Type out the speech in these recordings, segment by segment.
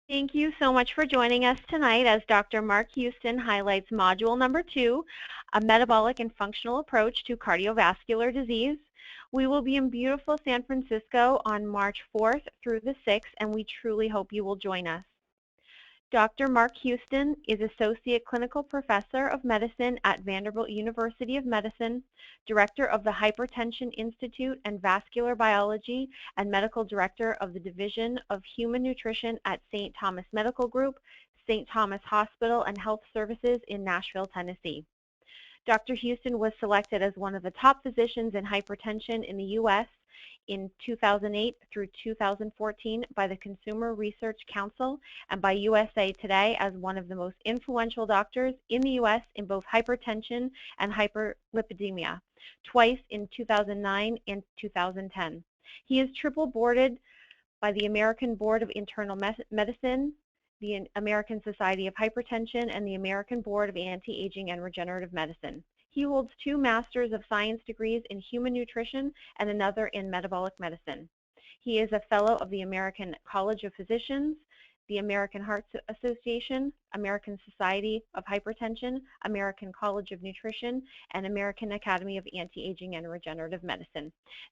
Thank you so much for joining us tonight as Dr. Mark Houston highlights Module number 2, a metabolic and functional approach to cardiovascular disease. We will be in beautiful San Francisco on March 4th through the 6th, and we truly hope you will join us. Dr. Mark Houston is Associate Clinical Professor of Medicine at Vanderbilt University of Medicine, Director of the Hypertension Institute and Vascular Biology, and Medical Director of the Division of Human Nutrition at St. Thomas Medical Group, St. Thomas Hospital and Health Services in Nashville, Tennessee. Dr. Houston was selected as one of the top physicians in hypertension in the U.S. in 2008 through 2014 by the Consumer Research Council and by USA Today as one of the most influential doctors in the U.S. in both hypertension and hyperlipidemia, twice in 2009 and 2010. He is triple boarded by the American Board of Internal Medicine, the American Society of Hypertension, and the American Board of Anti-Aging and Regenerative Medicine. He holds 2 Masters of Science degrees in Human Nutrition and another in Metabolic Medicine. He is a Fellow of the American College of Physicians, the American Heart Association, American Society of Hypertension, American College of Nutrition, and American Academy of Anti-Aging and Regenerative Medicine.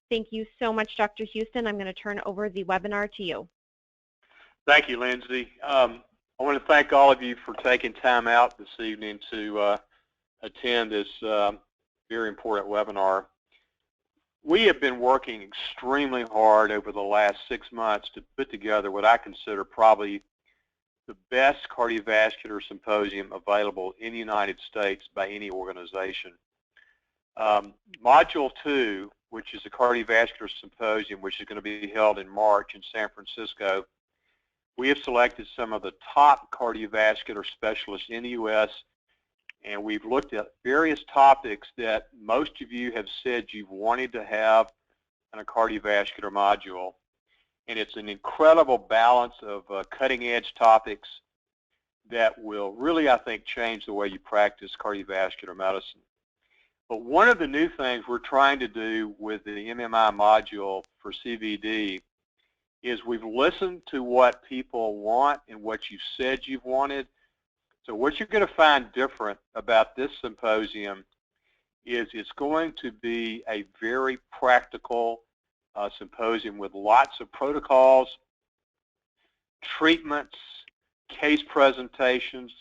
Thank you so much, Dr. Houston. I'm going to turn over the webinar to you. Thank you, Lindsay. I want to thank all of you for taking time out this evening to attend this very important webinar. We have been working extremely hard over the last 6 months to put together what I consider probably the best cardiovascular symposium available in the United States by any organization. Module 2, which is a cardiovascular symposium, which is going to be held in March in San Francisco, we have selected some of the top cardiovascular specialists in the U.S., and we've looked at various topics that most of you have said you've wanted to have in a cardiovascular module. And it's an incredible balance of cutting-edge topics that will really, I think, change the way you practice cardiovascular medicine. But one of the new things we're trying to do with the MMI module for CVD is we've listened to what people want and what you said you've wanted. So what you're going to find different about this symposium is it's going to be a very practical symposium with lots of protocols, treatments, case presentations,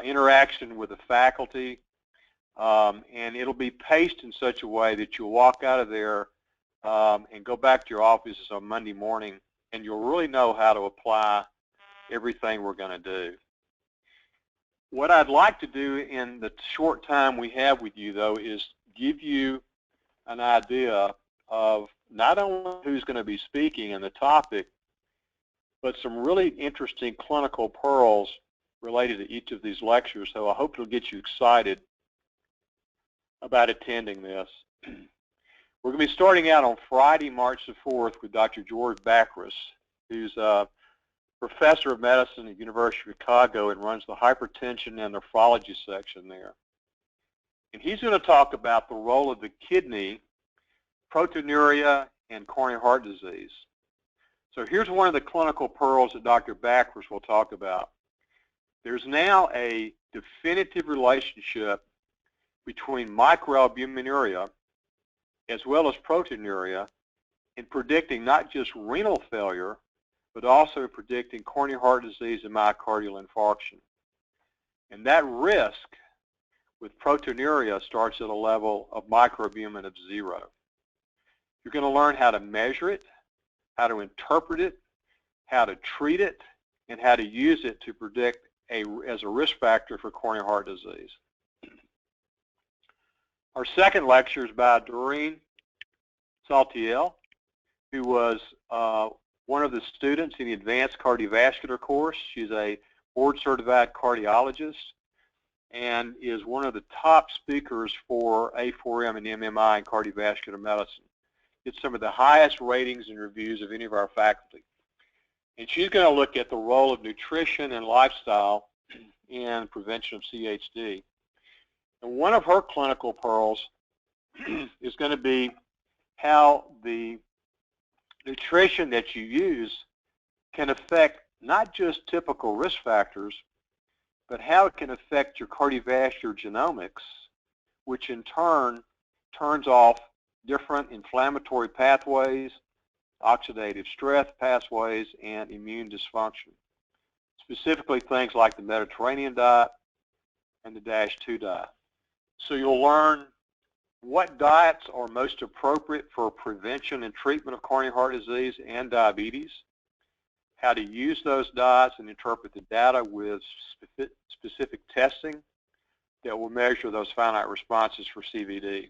interaction with the faculty, and it'll be paced in such a way that you'll walk out of there and go back to your offices on Monday morning, and you'll really know how to apply everything we're going to do. What I'd like to do in the short time we have with you, though, is give you an idea of not only who's going to be speaking and the topic, but some really interesting clinical pearls related to each of these lectures. So I hope it'll get you excited about attending this. We're going to be starting out on Friday, March the 4th with Dr. George Bacris, who's a professor of medicine at the University of Chicago and runs the hypertension and nephrology section there. And he's going to talk about the role of the kidney, proteinuria, and coronary heart disease. So here's one of the clinical pearls that Dr. Bacris will talk about. There's now a definitive relationship between microalbuminuria as well as proteinuria in predicting not just renal failure, but also predicting coronary heart disease and myocardial infarction. And that risk with proteinuria starts at a level of microalbumin of 0. You're going to learn how to measure it, how to interpret it, how to treat it, and how to use it to predict as a risk factor for coronary heart disease. Our second lecture is by Doreen Saltiel, who was one of the students in the advanced cardiovascular course. She's a board-certified cardiologist and is one of the top speakers for A4M and MMI in cardiovascular medicine. It's some of the highest ratings and reviews of any of our faculty. And she's going to look at the role of nutrition and lifestyle in prevention of CHD. And one of her clinical pearls is going to be how the nutrition that you use can affect not just typical risk factors, but how it can affect your cardiovascular genomics, which in turn turns off different inflammatory pathways, oxidative stress pathways, and immune dysfunction. Specifically things like the Mediterranean diet and the DASH2 diet. So you'll learn what diets are most appropriate for prevention and treatment of coronary heart disease and diabetes, how to use those diets and interpret the data with specific testing that will measure those finite responses for CVD.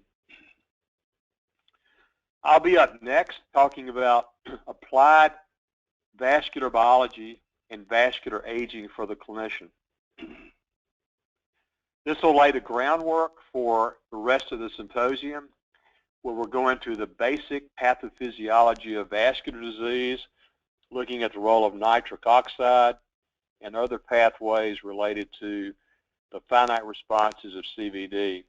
I'll be up next talking about applied vascular biology and vascular aging for the clinician. This will lay the groundwork for the rest of the symposium, where we're going to the basic pathophysiology of vascular disease, looking at the role of nitric oxide and other pathways related to the finite responses of CVD.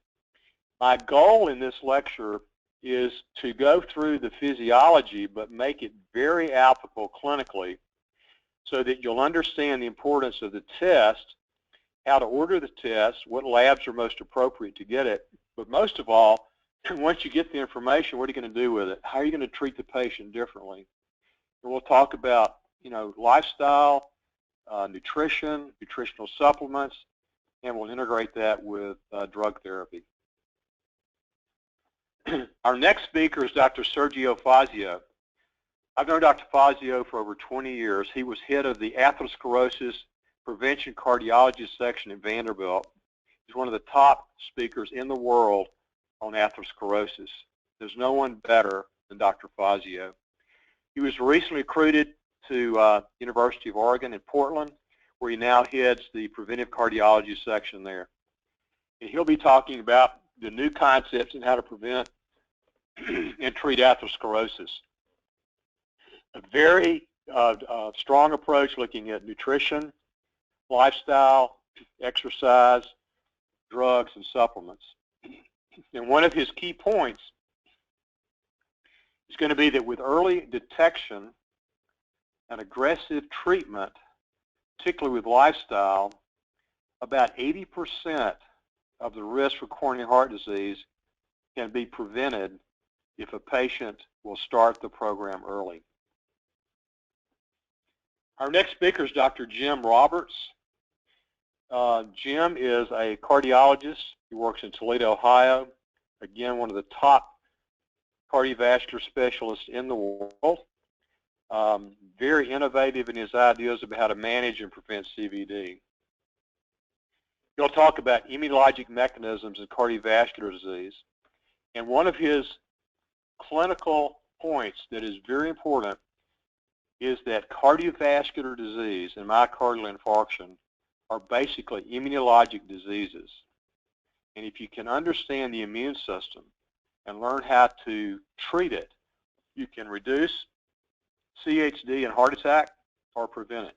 My goal in this lecture is to go through the physiology but make it very applicable clinically so that you'll understand the importance of the test, how to order the test, what labs are most appropriate to get it, but most of all, once you get the information, what are you going to do with it? How are you going to treat the patient differently? And we'll talk about, lifestyle, nutrition, nutritional supplements, and we'll integrate that with drug therapy. Our next speaker is Dr. Sergio Fazio. I've known Dr. Fazio for over 20 years. He was head of the atherosclerosis prevention cardiology section at Vanderbilt. He's one of the top speakers in the world on atherosclerosis. There's no one better than Dr. Fazio. He was recently recruited to University of Oregon in Portland, where he now heads the preventive cardiology section there. And he'll be talking about the new concepts and how to prevent and treat atherosclerosis. A very strong approach looking at nutrition, lifestyle, exercise, drugs, and supplements. And one of his key points is going to be that with early detection and aggressive treatment, particularly with lifestyle, about 80% of the risk for coronary heart disease can be prevented if a patient will start the program early. Our next speaker is Dr. Jim Roberts. Jim is a cardiologist. He works in Toledo, Ohio. Again, one of the top cardiovascular specialists in the world. Very innovative in his ideas about how to manage and prevent CVD. He'll talk about immunologic mechanisms in cardiovascular disease. And one of his clinical points that is very important is that cardiovascular disease and myocardial infarction are basically immunologic diseases. And if you can understand the immune system and learn how to treat it, you can reduce CHD and heart attack or prevent it.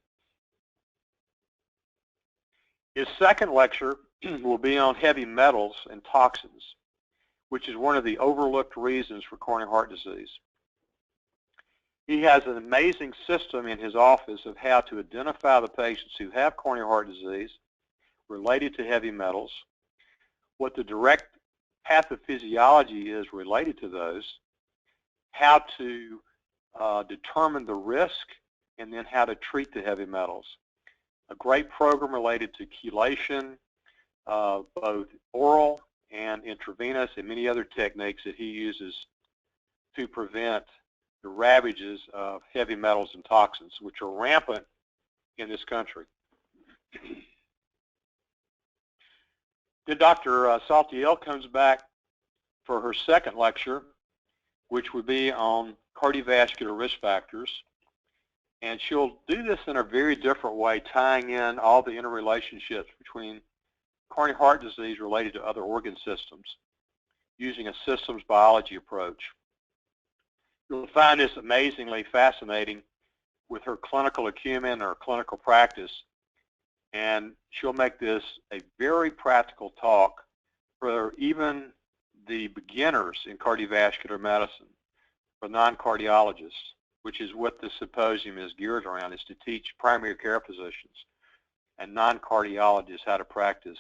His second lecture will be on heavy metals and toxins, which is one of the overlooked reasons for coronary heart disease. He has an amazing system in his office of how to identify the patients who have coronary heart disease related to heavy metals, what the direct pathophysiology is related to those, how to determine the risk, and then how to treat the heavy metals. A great program related to chelation, both oral and intravenous, and many other techniques that he uses to prevent the ravages of heavy metals and toxins, which are rampant in this country. Then Dr. Saltiel comes back for her second lecture, which would be on cardiovascular risk factors. And she'll do this in a very different way, tying in all the interrelationships between coronary heart disease related to other organ systems, using a systems biology approach. You'll find this amazingly fascinating with her clinical acumen or clinical practice, and she'll make this a very practical talk for even the beginners in cardiovascular medicine, for non-cardiologists, which is what the symposium is geared around, is to teach primary care physicians and non-cardiologists how to practice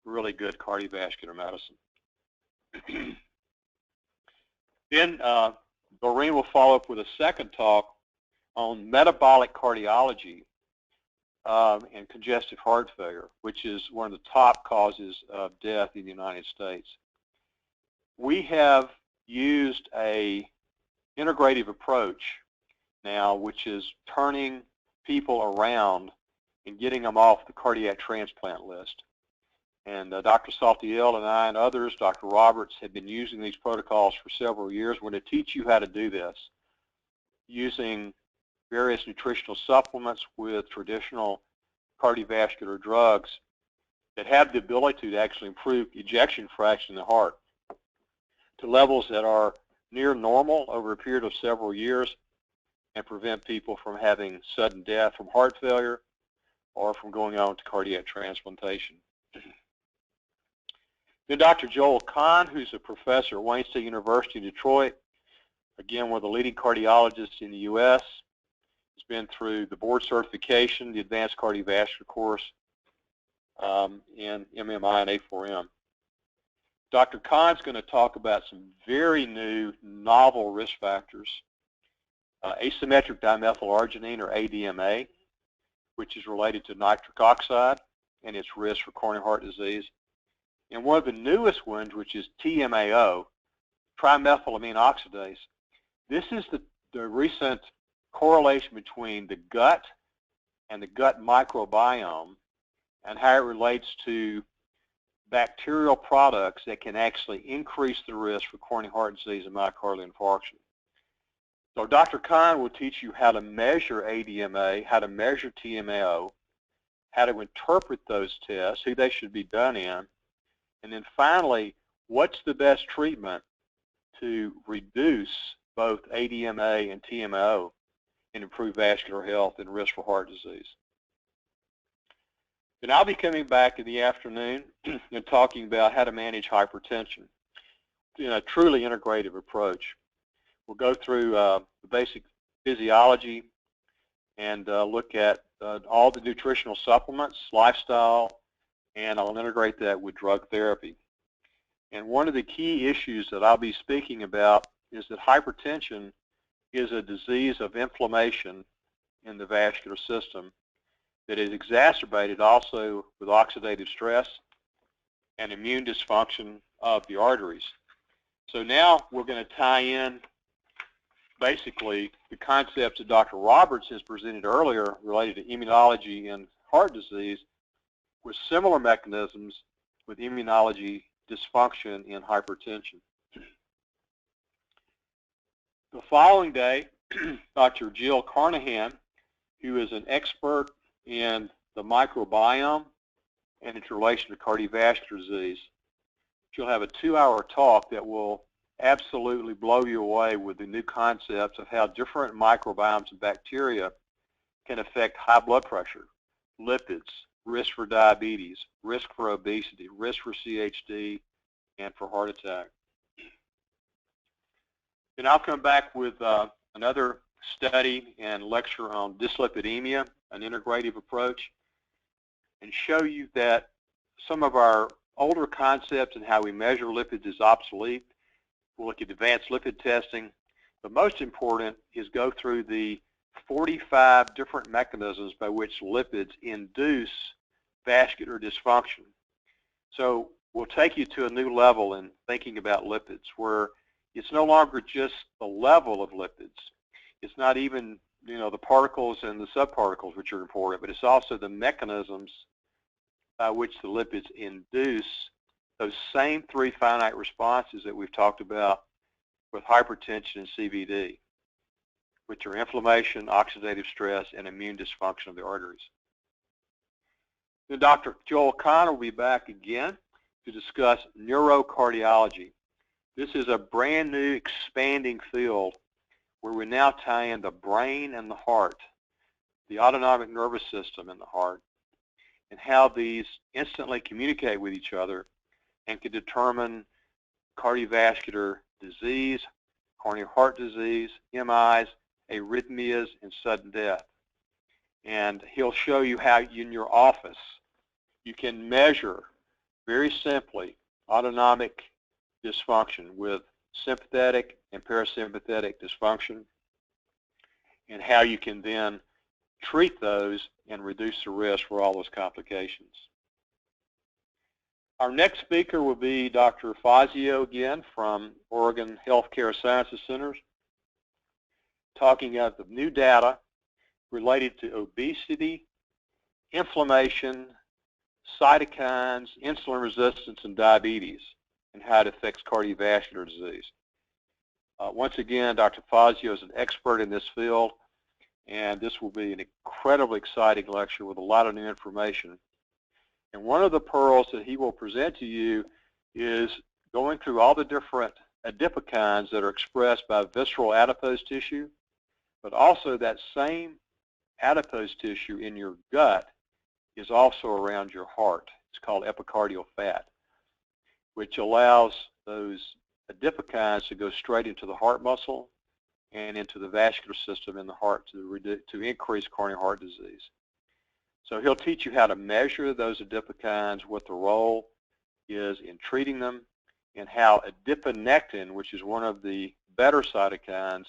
really good cardiovascular medicine. Then Doreen will follow up with a second talk on metabolic cardiology and congestive heart failure, which is one of the top causes of death in the United States. We have used a integrative approach now, which is turning people around and getting them off the cardiac transplant list. And Dr. Saltiel and I and others, Dr. Roberts, have been using these protocols for several years. We're going to teach you how to do this using various nutritional supplements with traditional cardiovascular drugs that have the ability to actually improve ejection fraction in the heart to levels that are near normal over a period of several years and prevent people from having sudden death from heart failure or from going on to cardiac transplantation. Then Dr. Joel Kahn, who's a professor at Wayne State University in Detroit, again, one of the leading cardiologists in the U.S., has been through the board certification, the advanced cardiovascular course, and MMI and A4M. Dr. Kahn's going to talk about some very new, novel risk factors, asymmetric dimethylarginine, or ADMA, which is related to nitric oxide and its risk for coronary heart disease. And one of the newest ones, which is TMAO, trimethylamine oxidase. This is the recent correlation between the gut and the gut microbiome and how it relates to bacterial products that can actually increase the risk for coronary heart disease and myocardial infarction. So Dr. Kahn will teach you how to measure ADMA, how to measure TMAO, how to interpret those tests, who they should be done in, and then finally, what's the best treatment to reduce both ADMA and TMAO and improve vascular health and risk for heart disease. Then I'll be coming back in the afternoon and talking about how to manage hypertension in a truly integrative approach. We'll go through the basic physiology and look at all the nutritional supplements, lifestyle, and I'll integrate that with drug therapy. And one of the key issues that I'll be speaking about is that hypertension is a disease of inflammation in the vascular system that is exacerbated also with oxidative stress and immune dysfunction of the arteries. So now we're going to tie in basically the concepts that Dr. Roberts has presented earlier related to immunology and heart disease with similar mechanisms with immunology dysfunction in hypertension. The following day, Dr. Jill Carnahan, who is an expert in the microbiome and its relation to cardiovascular disease, she'll have a 2-hour talk that will absolutely blow you away with the new concepts of how different microbiomes and bacteria can affect high blood pressure, lipids, risk for diabetes, risk for obesity, risk for CHD, and for heart attack. Then I'll come back with another study and lecture on dyslipidemia, an integrative approach, and show you that some of our older concepts and how we measure lipids is obsolete. We'll look at advanced lipid testing, but most important is go through the 45 different mechanisms by which lipids induce vascular dysfunction. So we'll take you to a new level in thinking about lipids, where it's no longer just the level of lipids. It's not even, the particles and the subparticles which are important, but it's also the mechanisms by which the lipids induce those same 3 finite responses that we've talked about with hypertension and CVD, which are inflammation, oxidative stress, and immune dysfunction of the arteries. Then Dr. Joel Kahn will be back again to discuss neurocardiology. This is a brand new expanding field where we now tie in the brain and the heart, the autonomic nervous system and the heart, and how these instantly communicate with each other and can determine cardiovascular disease, coronary heart disease, MIs, arrhythmias, and sudden death. And he'll show you how in your office you can measure very simply autonomic dysfunction with sympathetic and parasympathetic dysfunction, and how you can then treat those and reduce the risk for all those complications. Our next speaker will be Dr. Fazio again from Oregon Healthcare Sciences Centers, talking about the new data related to obesity, inflammation, cytokines, insulin resistance, and diabetes, and how it affects cardiovascular disease. Once again, Dr. Fazio is an expert in this field, and this will be an incredibly exciting lecture with a lot of new information. And one of the pearls that he will present to you is going through all the different adipokines that are expressed by visceral adipose tissue, but also that same adipose tissue in your gut is also around your heart. It's called epicardial fat, which allows those adipokines to go straight into the heart muscle and into the vascular system in the heart to increase coronary heart disease. So he'll teach you how to measure those adipokines, what the role is in treating them, and how adiponectin, which is one of the better cytokines,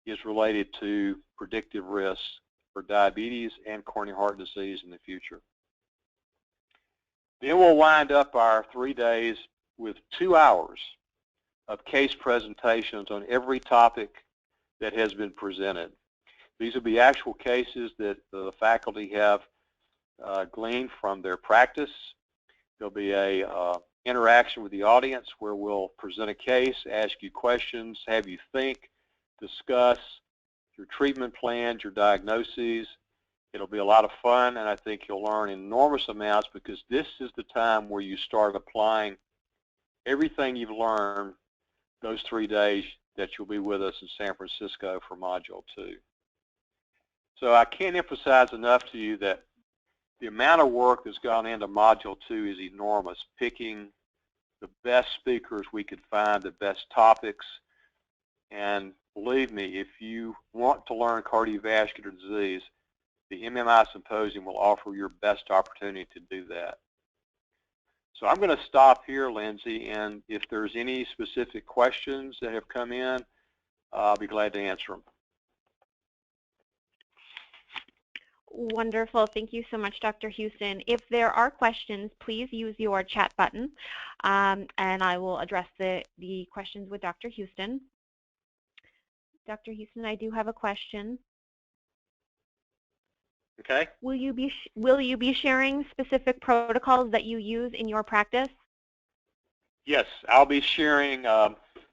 is related to predictive risks for diabetes and coronary heart disease in the future. Then we'll wind up our 3 days with 2 hours of case presentations on every topic that has been presented. These will be actual cases that the faculty have gleaned from their practice. There'll be a interaction with the audience where we'll present a case, ask you questions, have you think, discuss your treatment plans, your diagnoses. It'll be a lot of fun, and I think you'll learn enormous amounts, because this is the time where you start applying everything you've learned those 3 days that you'll be with us in San Francisco for Module 2. So I can't emphasize enough to you that the amount of work that's gone into Module 2 is enormous, picking the best speakers we could find, the best topics. And believe me, if you want to learn cardiovascular disease, the MMI Symposium will offer your best opportunity to do that. So I'm going to stop here, Lindsay, and if there's any specific questions that have come in, I'll be glad to answer them. Wonderful. Thank you so much, Dr. Houston. If there are questions, please use your chat button, and I will address the questions with Dr. Houston. Dr. Houston, I do have a question. Okay. Will you be sharing specific protocols that you use in your practice? Yes, I'll be sharing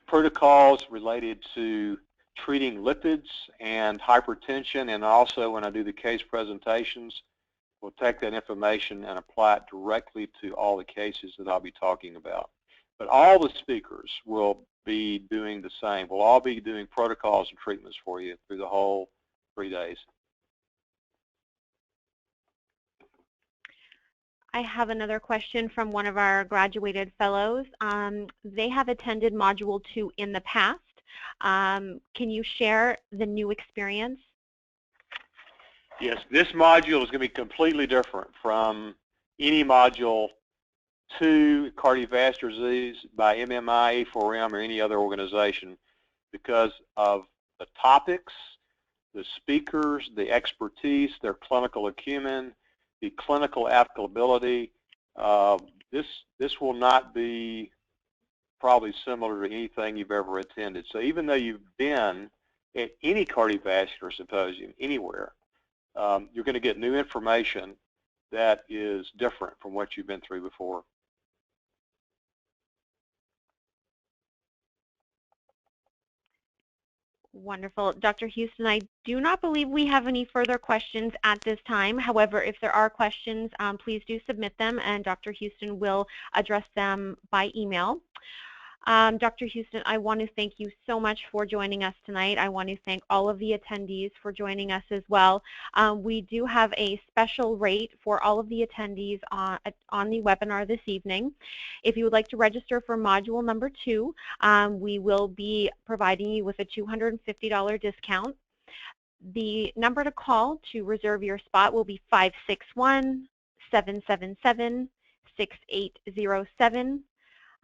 protocols related to treating lipids and hypertension, and also when I do the case presentations, we'll take that information and apply it directly to all the cases that I'll be talking about. But all the speakers will be doing the same. We'll all be doing protocols and treatments for you through the whole 3 days. I have another question from one of our graduated fellows. They have attended Module 2 in the past. Can you share the new experience? Yes, this module is going to be completely different from any Module 2 cardiovascular disease by MMI, E4M, or any other organization, because of the topics, the speakers, the expertise, their clinical acumen, the clinical applicability. This will not be probably similar to anything you've ever attended. So even though you've been at any cardiovascular symposium anywhere, you're going to get new information that is different from what you've been through before. Wonderful. Dr. Houston, I do not believe we have any further questions at this time. However, if there are questions, please do submit them, and Dr. Houston will address them by email. Dr. Houston, I want to thank you so much for joining us tonight. I want to thank all of the attendees for joining us as well. We do have a special rate for all of the attendees on the webinar this evening. If you would like to register for Module number 2, we will be providing you with a $250 discount. The number to call to reserve your spot will be 561-777-6807.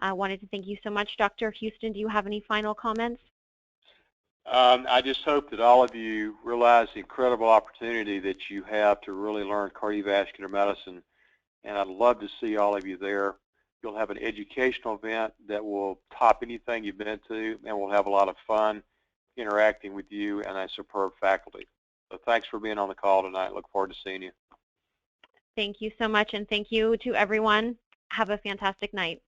I wanted to thank you so much, Dr. Houston. Do you have any final comments? I just hope that all of you realize the incredible opportunity that you have to really learn cardiovascular medicine, and I'd love to see all of you there. You'll have an educational event that will top anything you've been to, and we'll have a lot of fun interacting with you and a superb faculty. So thanks for being on the call tonight. Look forward to seeing you. Thank you so much, and thank you to everyone. Have a fantastic night.